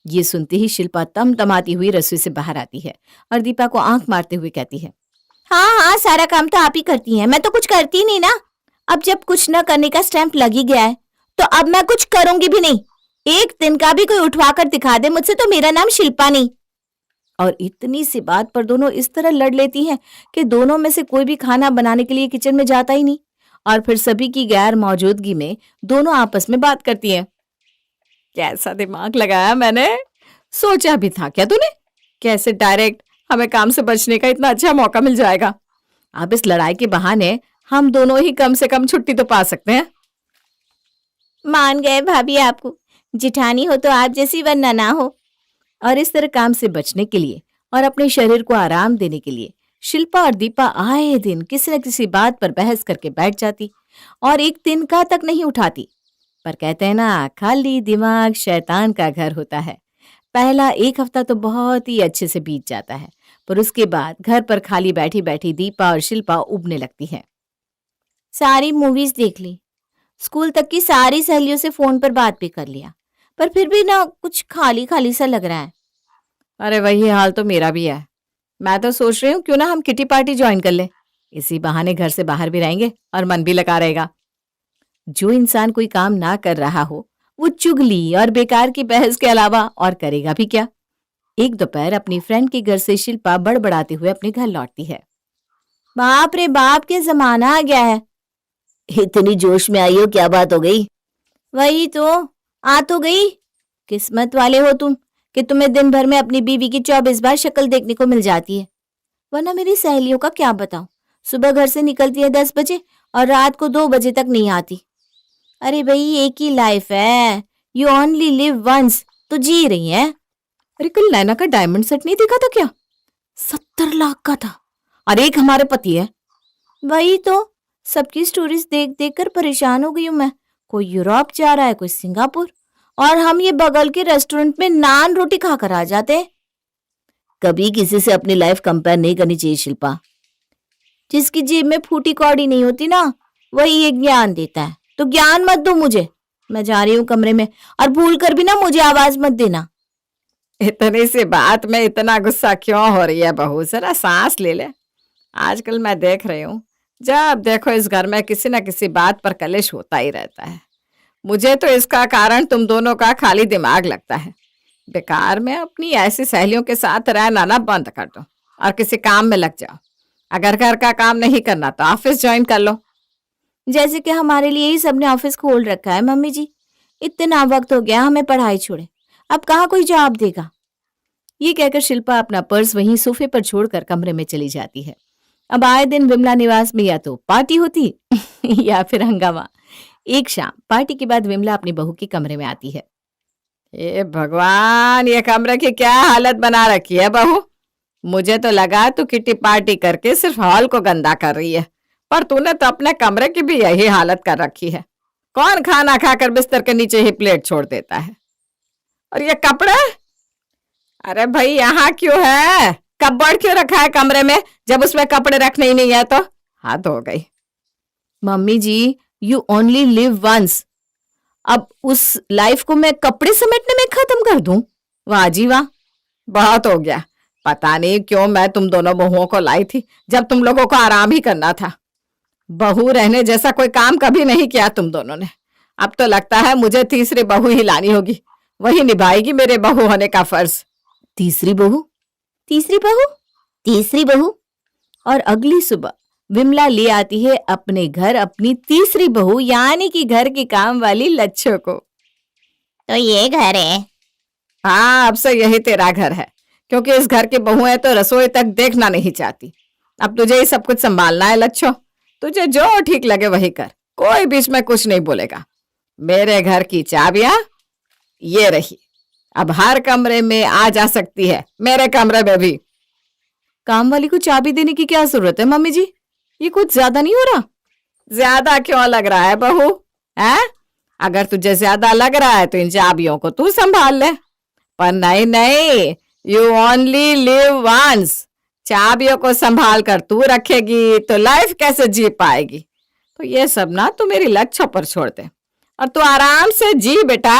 ये सुनते ही शिल्पा तमतमाती हुई रसोई से बाहर आती है और दीपा को आंख मारते हुए कहती है, हाँ, सारा काम तो आप ही करती हैं, मैं तो कुछ करती नहीं ना। अब जब कुछ न करने का स्टैंप लग ही गया है तो अब मैं कुछ करूंगी भी नहीं। एक दिन का भी कोई उठवा कर दिखा दे मुझसे तो मेरा नाम शिल्पा नहीं। और इतनी सी बात पर दोनों इस तरह लड़ लेती हैं कि दोनों में से कोई भी खाना बनाने के लिए किचन में जाता ही नहीं, और फिर सभी की गैर मौजूदगी में दोनों आपस में बात करती हैं। कैसा दिमाग लगाया मैंने, सोचा भी था क्या तूने, कैसे डायरेक्ट हमें काम से बचने का इतना अच्छा मौका मिल जाएगा। अब इस लड़ाई के बहाने हम दोनों ही कम से कम छुट्टी तो पा सकते हैं। मान गए भाभी आपको, जिठानी हो तो आप जैसी वरना ना हो। और इस तरह काम से बचने के लिए और अपने शरीर को आराम देने के लिए शिल्पा और दीपा आए दिन किसी न किसी बात पर बहस करके बैठ जाती और एक तिनका तक नहीं उठाती। पर कहते हैं ना, खाली दिमाग शैतान का घर होता है। पहला 1 हफ्ता तो बहुत ही अच्छे से बीत जाता है, पर उसके बाद घर पर खाली बैठी बैठी दीपा और शिल्पा उबने लगती है। सारी मूवीज देख ली, स्कूल तक की सारी सहेलियों से फोन पर बात भी कर लिया, पर फिर भी ना कुछ खाली खाली सा लग रहा है। अरे वही हाल तो मेरा भी है। मैं तो सोच रही हूँ क्यों ना हम किटी पार्टी ज्वाइन कर ले, इसी बहाने घर से बाहर भी रहेंगे और मन भी लगा रहेगा। जो इंसान कोई काम ना कर रहा हो वो चुगली और बेकार की बहस के अलावा और करेगा भी क्या। एक दोपहर अपनी फ्रेंड के घर से शिल्पा बड़बड़ाते हुए अपने घर लौटती है। बाप रे बाप, के जमाना आ गया है। इतनी जोश में आई हो, क्या बात हो गई? वही तो, आ तो गई। किस्मत वाले हो तुम कि तुम्हें दिन भर में अपनी बीवी की 24 बार शक्ल देखने को मिल जाती है। वरना मेरी सहेलियों का क्या बताऊं, सुबह घर से निकलती है 10 बजे और रात को 2 बजे तक नहीं आती। अरे भाई, एक ही लाइफ है, यू ओनली लिव वंस, तो जी रही है। अरे कल नैना का डायमंड सेट नहीं देखा था क्या? 70 लाख का था और एक हमारे पति है। वही तो, सबकी स्टोरीज देख देख कर परेशान हो गई हूं मैं। कोई यूरोप जा रहा है, कोई सिंगापुर, और हम ये बगल के रेस्टोरेंट में नान रोटी खाकर आ जाते हैं। कभी किसी से अपनी लाइफ कंपेयर नहीं करनी चाहिए शिल्पा। जिसकी जेब में फूटी कौड़ी नहीं होती ना, वही ये ज्ञान देता है। तो ज्ञान मत दो मुझे, मैं जा रही हूँ कमरे में, और भूल कर भी ना मुझे आवाज मत देना। इतनी सी बात में इतना गुस्सा क्यों हो रही है बहू? जरा सांस ले ले। आजकल मैं देख रही हूँ, जब देखो इस घर में किसी न किसी बात पर कलेश होता ही रहता है। मुझे तो इसका कारण तुम दोनों का खाली दिमाग लगता है। बेकार में अपनी ऐसी सहेलियों के साथ रहना ना बंद कर दो और किसी काम में लग जाओ। अगर घर का काम नहीं करना तो ऑफिस ज्वाइन कर लो। जैसे कि हमारे लिए ही सबने ऑफिस खोल रखा है मम्मी जी। इतना वक्त हो गया हमें पढ़ाई छोड़े, अब कहाँ कोई जवाब देगा। ये कहकर शिल्पा अपना पर्स वहीं सोफे पर छोड़कर कमरे में चली जाती है। अब आए दिन विमला निवास में या तो पार्टी होती या फिर हंगामा। एक शाम पार्टी के बाद विमला अपनी बहू के कमरे में आती है। ये भगवान, ये कमरे की क्या हालत बना रखी है बहू। मुझे तो लगा तू किटी पार्टी करके सिर्फ हॉल को गंदा कर रही है, पर तूने तो अपने कमरे की भी यही हालत कर रखी है। कौन खाना खाकर बिस्तर के नीचे ही प्लेट छोड़ देता है? और ये कपड़े, अरे भाई यहाँ क्यों है? कपबोर्ड क्यों रखा है कमरे में जब उसमें कपड़े रखने ही नहीं है? तो हाथ हो गई। Mummy ji, you only live once. अब उस लाइफ को मैं कपड़े समेटने में खत्म कर दूं? वाह जी वाह, बहुत हो गया। पता नहीं क्यों मैं तुम दोनों बहुओं को लाई थी जब तुम लोगों को आराम ही करना था। बहू रहने जैसा कोई काम कभी नहीं किया तुम दोनों ने। अब तो लगता है मुझे तीसरी बहू ही लानी होगी, वही निभाएगी मेरे बहू होने का फर्ज। तीसरी बहू? तीसरी बहू? तीसरी बहू? और अगली सुबह विमला ले आती है अपने घर अपनी तीसरी बहू, यानी कि घर के काम वाली लच्छो को। तो ये घर है? हाँ, अब से यही तेरा घर है, क्योंकि इस घर की बहुएं तो रसोई तक देखना नहीं चाहती। अब तुझे ही सब कुछ संभालना है लच्छो। तुझे जो ठीक लगे वही कर, कोई बीच में कुछ नहीं बोलेगा। मेरे घर की चाबियां ये रही, अब हर कमरे में आ जा सकती है, मेरे कमरे में भी। काम वाली को चाबी देने की क्या जरूरत है मम्मी जी? ये कुछ ज्यादा नहीं हो रहा? ज्यादा क्यों लग रहा है बहू? है, अगर तुझे ज्यादा लग रहा है तो इन चाबियों को तू संभाल ले। पर नहीं नहीं, यू ओनली लिव वंस। चाबियों को संभाल कर तू रखेगी तो लाइफ कैसे जी पाएगी? तो ये सब ना तू मेरी लच्छों पर छोड़ दे और तू आराम से जी बेटा।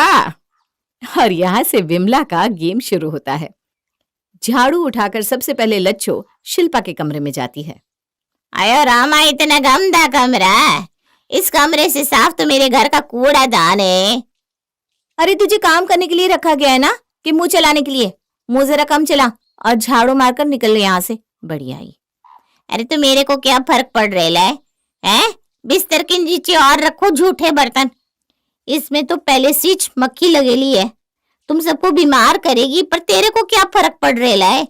और यहाँ से विमला का गेम शुरू होता है। झाड़ू उठाकर सबसे पहले लच्छो शिल्पा के कमरे में जाती है। आयो रामा, इतना गंदा कमरा, इस कमरे से साफ तो मेरे घर का कूड़ादान है। अरे तुझे काम करने के लिए रखा गया है ना, कि मुंह चलाने के लिए? मुंह जरा कम चला और झाड़ू मारकर निकल यहाँ से। बढ़िया ही। अरे तो मेरे को क्या फर्क पड़ रहा है? हैं? बिस्तर के नीचे और रखो झूठे बर्तन, इसमें तो पहले से मक्खी लगेली है, तुम सबको बीमार करेगी। पर तेरे को क्या फर्क पड़ रहा है?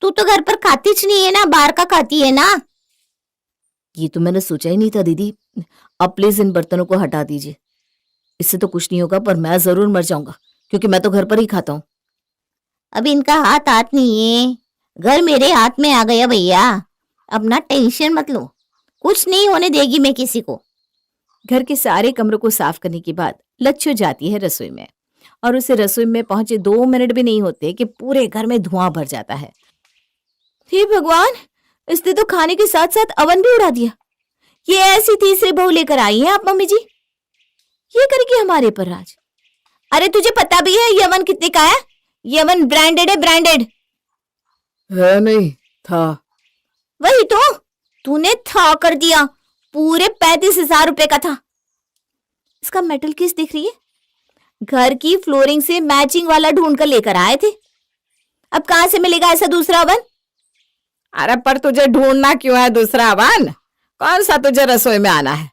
तू तो घर पर खाती नहीं है ना, बाहर का खाती है ना। ये तो मैंने सोचा ही नहीं था दीदी। अब प्लीज इन बर्तनों को हटा दीजिए। इससे तो कुछ नहीं होगा, पर मैं जरूर मर जाऊंगा, क्योंकि मैं तो घर पर ही खाता हूँ। अब इनका हाथ नहीं है, घर मेरे हाथ में आ गया भैया। अपना टेंशन मत लो, कुछ नहीं होने देगी मैं किसी को। घर के सारे कमरों को साफ करने के बाद लच्छो जाती है रसोई में, और उसे रसोई में पहुंचे 2 मिनट भी नहीं होते कि पूरे घर में धुआं भर जाता है। हे भगवान, इसने तो खाने के साथ साथ अवन भी उड़ा दिया। ये ऐसी तीसरी बहू लेकर आई है आप मम्मी जी? ये करेगी हमारे पर राज। अरे तुझे पता भी है ये अवन कितने का है? ये अवन ब्रांडेड है, ब्रांडेड है नहीं था। वही तो, तूने था कर दिया। पूरे 35,000 रुपए का था। इसका मेटल किस दिख रही है? घर की फ्लोरिंग से मैचिंग वाला ढूंढ कर लेकर आए थे। अब कहां से मिलेगा ऐसा दूसरा अवन? अरे पर तुझे ढूंढना क्यों है दूसरा अवन? कौन सा तुझे रसोई में आना है?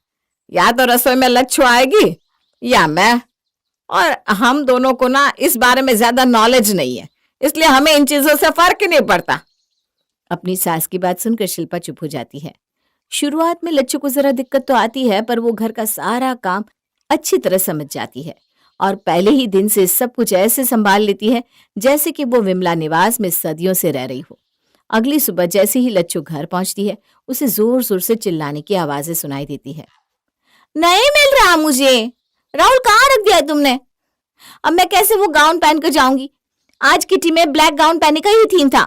या तो रसोई में लच्छू आएगी या मैं। और हम दोनों को ना इस बारे में ज्यादा नॉलेज नहीं है, इसलिए हमें इन चीजों से फर्क ही नहीं पड़ता। अपनी सास की बात सुनकर शिल्पा चुप हो जाती है। शुरुआत में लच्छू को जरा दिक्कत तो आती है, पर वो घर का सारा काम अच्छी तरह समझ जाती है और पहले ही दिन से सब कुछ ऐसे संभाल लेती है जैसे कि वो विमला निवास में सदियों से रह रही हो। अगली सुबह जैसे ही लच्छू घर पहुंचती है, उसे जोर जोर से चिल्लाने की आवाजें सुनाई देती है। नहीं मिल रहा मुझे। राहुल, कहाँ रख दिया है तुमने? अब मैं कैसे वो गाउन पहन कर जाऊंगी? आज किटी में ब्लैक गाउन पहनने का ही थीम था।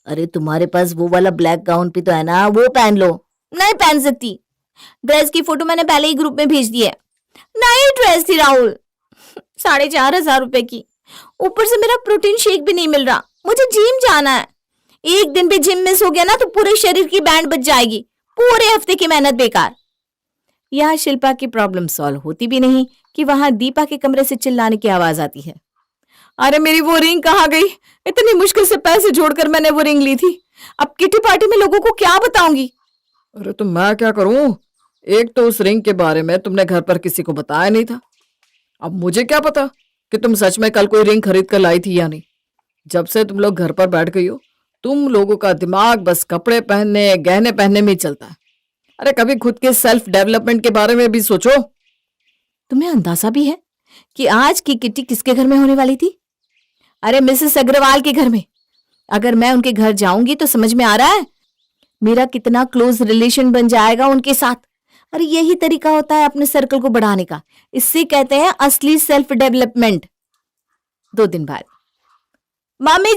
अरे तुम्हारे पास वो वाला ब्लैक गाउन भी तो है ना, वो पहन लो। नहीं पहन सकती। ड्रेस की फोटो मैंने पहले ही ग्रुप में भेज दी है। नई ड्रेस थी राहुल, 4,500 रुपए की। ऊपर से मेरा प्रोटीन शेक भी नहीं मिल रहा। मुझे जिम जाना है। एक दिन भी जिम मिस हो गया ना तो पूरे शरीर की बैंड बच जाएगी। पूरे हफ्ते की मेहनत बेकार। यहाँ शिल्पा की प्रॉब्लम सॉल्व होती भी नहीं कि वहां दीपा के कमरे से चिल्लाने की आवाज आती है। अरे मेरी वो रिंग कहाँ गई? इतनी मुश्किल से पैसे जोड़कर मैंने वो रिंग ली थी। अब किटी पार्टी में लोगों को क्या बताऊंगी? अरे तो मैं क्या करूं? एक तो उस रिंग के बारे में तुमने घर पर किसी को बताया नहीं था। अब मुझे क्या पता कि तुम सच में कल कोई रिंग खरीद कर लाई थी या नहीं। जब से तुम लोग घर पर बैठ गई हो, तुम लोगों का दिमाग बस कपड़े पहनने, गहने पहनने में ही चलता है। अरे कभी खुद के सेल्फ डेवलपमेंट के बारे में भी सोचो। तुम्हें अंदाजा भी है कि आज की किट्टी किसके घर में होने वाली थी? अरे मिसेस अग्रवाल के घर में। अगर मैं उनके घर जाऊंगी तो समझ में आ रहा है मेरा कितना क्लोज रिलेशन बन जाएगा उनके साथ। अरे यही तरीका होता है अपने सर्कल को बढ़ाने का। इससे कहते हैं असली सेल्फ डेवलपमेंट। 2 दिन बाद, मम्मी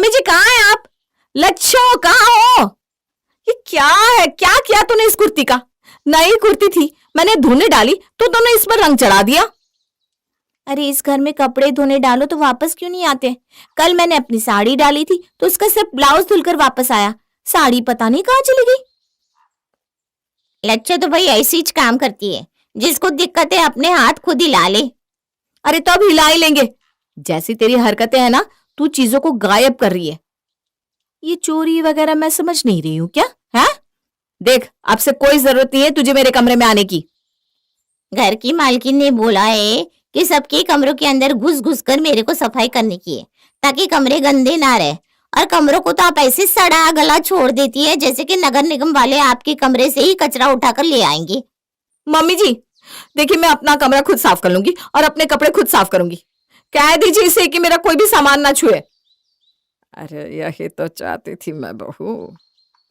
जी कहाँ हैं आप? लच्छो कहाँ हो? ये क्या है? क्या किया तूने इस कुर्ती का? नई कुर्ती थी, मैंने धोने डाली तो तूने इस पर रंग चढ़ा दिया। अरे इस घर में कपड़े धोने डालो तो वापस क्यों नहीं आते? कल मैंने अपनी साड़ी डाली थी तो उसका सिर्फ ब्लाउज धुलकर वापस आया। साड़ी पता नहीं कहाँ चली गई। लच्छो तो भाई ऐसी ही काम करती है। जिसको दिक्कत है अपने हाथ खुद ही ला ले। अरे तब हिला ही लेंगे। जैसी तेरी हरकतें हैं ना, तू चीजों को गायब कर रही है। ये चोरी वगैरह मैं समझ नहीं रही हूं क्या है? देख, अब से कोई जरूरत नहीं है तुझे मेरे कमरे में आने की। घर की मालकिन ने बोला है कि सबके कमरों के अंदर घुस घुस कर मेरे को सफाई करने की है, ताकि कमरे गंदे ना रहे। और कमरों को तो आप ऐसे सड़ा गला छोड़ देती है जैसे कि नगर निगम वाले आपके कमरे से ही कचरा उठाकर ले आएंगे। मम्मी जी देखिए, मैं अपना कमरा खुद साफ कर लूंगी और अपने कपड़े खुद साफ करूंगी। कह दीजिए इसे कि मेरा कोई भी सामान ना छुए। अरे यही तो चाहती थी मैं बहू।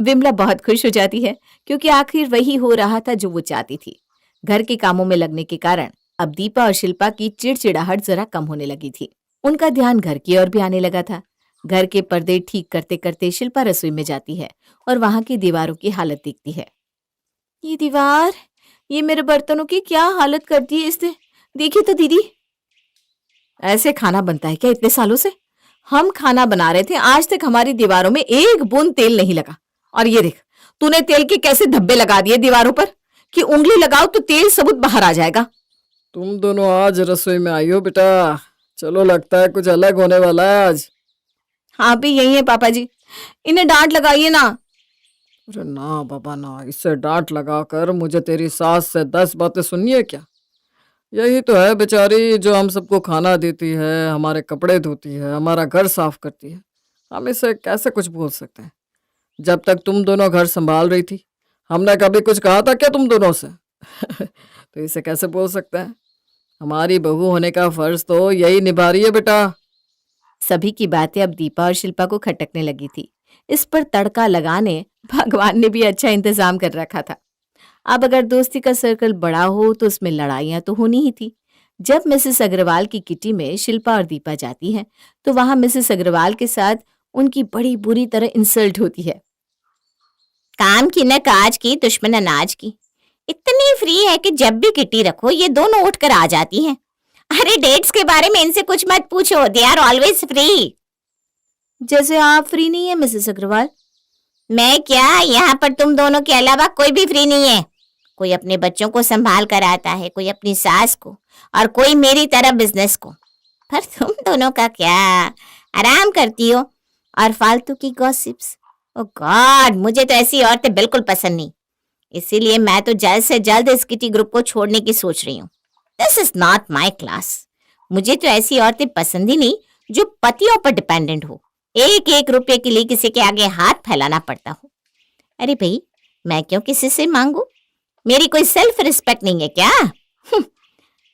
विमला बहुत खुश हो जाती है क्योंकि आखिर वही हो रहा था जो वो चाहती थी। घर के कामों में लगने के कारण अब दीपा और शिल्पा की चिड़चिड़ाहट जरा कम होने लगी थी। उनका ध्यान घर की ओर भी आने लगा था। घर के पर्दे ठीक करते करते शिल्पा रसोई में जाती है और वहां की दीवारों की हालत देखती है। ये दीवार, ये मेरे बर्तनों की क्या हालत करती है इसने। देखिए तो दीदी, ऐसे खाना बनता है क्या इतने सालों से? हम खाना बना रहे थे, आज तक हमारी दीवारों में एक बूंद तेल नहीं लगा। और ये देख, तूने तेल के कैसे धब्बे लगा दिए दीवारों पर कि उंगली लगाओ तो तेल सबूत बाहर आ जाएगा। तुम दोनों आज रसोई में आई हो बेटा। चलो लगता है कुछ अलग होने वाला है आज। हाँ भी यही है पापा जी, इन्हें डांट लगाइए ना। अरे ना बाबा ना, इससे डांट लगाकर मुझे तेरी सास से 10 बातें सुननी है क्या? यही तो है बेचारी जो हम सबको खाना देती है, हमारे कपड़े धोती है, हमारा घर साफ करती है। हम इसे कैसे कुछ बोल सकते हैं? जब तक तुम दोनों घर संभाल रही थी, हमने कभी कुछ कहा था क्या तुम दोनों से? तो इसे कैसे बोल सकते हैं? हमारी बहू होने का फर्ज तो यही निभा रही है बेटा। सभी की बातें अब दीपा और शिल्पा को खटकने लगी थी। इस पर तड़का लगाने भगवान ने भी अच्छा इंतजाम कर रखा था। अब अगर दोस्ती का सर्कल बड़ा हो तो उसमें लड़ाइयां तो होनी ही थी। जब मिसेस अग्रवाल की किटी में शिल्पा और दीपा जाती हैं तो वहां मिसेस अग्रवाल के साथ उनकी बड़ी बुरी तरह इंसल्ट होती है। काम की न काज की, दुश्मन अनाज की। इतनी फ्री है कि जब भी किटी रखो ये दोनों उठकर आ जाती हैं। अरे डेट्स के बारे में इनसे कुछ मत पूछो, दे आर ऑलवेज फ्री। जैसे आप फ्री नहीं है मिसेस अग्रवाल। मैं क्या, यहाँ पर तुम दोनों के अलावा कोई भी फ्री नहीं है। कोई अपने बच्चों को संभाल कर आता है, कोई अपनी सास को, और कोई मेरी तरह बिजनेस को। पर तुम दोनों का क्या, आराम करती हो और फालतू की गॉसिप्स। ओ गॉड, मुझे तो ऐसी औरतें बिल्कुल पसंद नहीं। इसीलिए मैं तो जल्द से जल्द इस किटी ग्रुप को छोड़ने की सोच रही हूँ। This is not my class. मुझे तो ऐसी औरतें पसंद ही नहीं जो पतियों पर डिपेंडेंट हो, एक एक रुपए के लिए किसी के आगे हाथ फैलाना पड़ता हो। अरे भाई, मैं क्यों किसी से मांगू? मेरी कोई सेल्फ रिस्पेक्ट नहीं है क्या?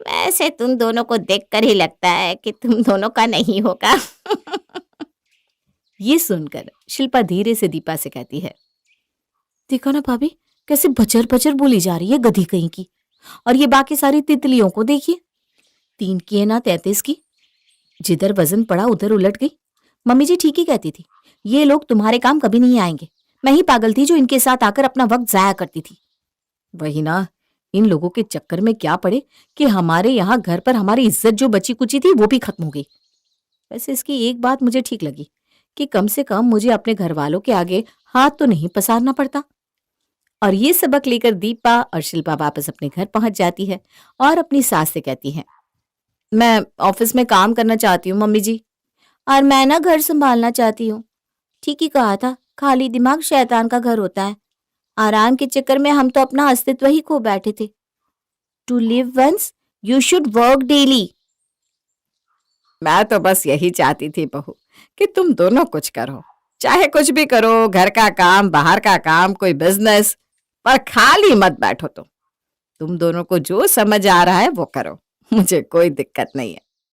वैसे तुम दोनों को देखकर ही लगता है कि तुम दोनों का नहीं होगा। ये सुनकर शिल्पा धीरे से दीपा से कहती है, देखो ना भाभी, कैसे बचर बचर बोली जा रही है गधी कहीं की। और ये बाकी सारी तितलियों को देखिए, 3 की है ना 33 की। जिधर वजन पड़ा उधर उलट गई। मम्मी जी ठीक ही कहती थी, ये लोग तुम्हारे काम कभी नहीं आएंगे। मैं ही पागल थी जो इनके साथ आकर अपना वक्त जाया करती थी। वही ना, इन लोगों के चक्कर में क्या पड़े कि हमारे यहाँ घर पर हमारी इज्जत जो बची कुची थी वो भी खत्म हो गई। वैसे इसकी एक बात मुझे ठीक लगी कि कम से कम मुझे अपने घर वालों के आगे हाथ तो नहीं पसारना पड़ता। और ये सबक लेकर दीपा और शिल्पा वापस अपने घर पहुंच जाती है और अपनी सास से कहती है, मैं ऑफिस में काम करना चाहती हूँ मम्मी जी, और मैं ना घर संभालना चाहती हूँ। ठीक ही कहा था, खाली दिमाग शैतान का घर होता है। आराम के चक्कर में हम तो अपना अस्तित्व ही खो बैठे थे। To live once you should work daily. मैं तो बस यही चाहती थी बहू कि तुम दोनों कुछ करो, चाहे कुछ भी करो, घर का काम, बाहर का काम, कोई बिजनेस, पर खाली मत बैठो। तुम दोनों को जो समझ आ रहा है वो करो, मुझे कोई दिक्कत नहीं है।